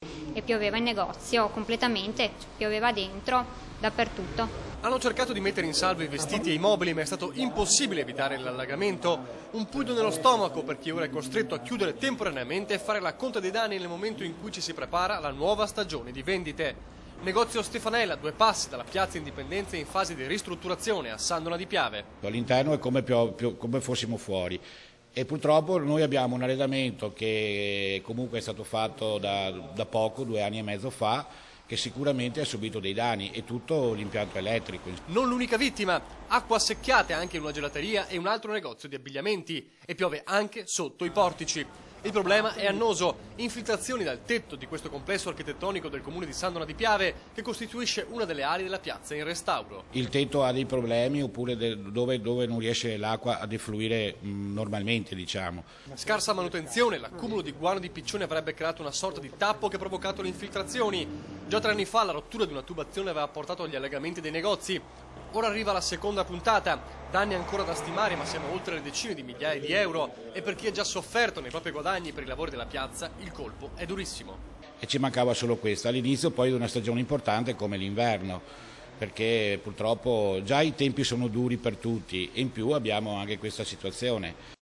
E pioveva in negozio completamente, pioveva dentro, dappertutto. Hanno cercato di mettere in salvo i vestiti e i mobili, ma è stato impossibile evitare l'allagamento. Un puido nello stomaco per chi ora è costretto a chiudere temporaneamente e fare la conta dei danni nel momento in cui ci si prepara alla nuova stagione di vendite. Negozio Stefanella, 2 passi dalla piazza Indipendenza, in fase di ristrutturazione a Sandona di Piave. All'interno è come fossimo fuori. E purtroppo noi abbiamo un arredamento che comunque è stato fatto da poco, 2 anni e mezzo fa, che sicuramente ha subito dei danni, e tutto l'impianto elettrico. Non l'unica vittima, acqua secchiate anche in una gelateria e un altro negozio di abbigliamenti, e piove anche sotto i portici. Il problema è annoso, infiltrazioni dal tetto di questo complesso architettonico del comune di Sandona di Piave, che costituisce una delle ali della piazza in restauro. Il tetto ha dei problemi, oppure dove non riesce l'acqua a defluire normalmente, diciamo. Scarsa manutenzione, l'accumulo di guano di piccioni avrebbe creato una sorta di tappo che ha provocato le infiltrazioni. Già 3 anni fa la rottura di una tubazione aveva portato agli allagamenti dei negozi. Ora arriva la seconda puntata, danni ancora da stimare, ma siamo oltre le decine di migliaia di euro, e per chi ha già sofferto nei propri guadagni per i lavori della piazza, il colpo è durissimo. E ci mancava solo questo, all'inizio poi di una stagione importante come l'inverno, perché purtroppo già i tempi sono duri per tutti, e in più abbiamo anche questa situazione.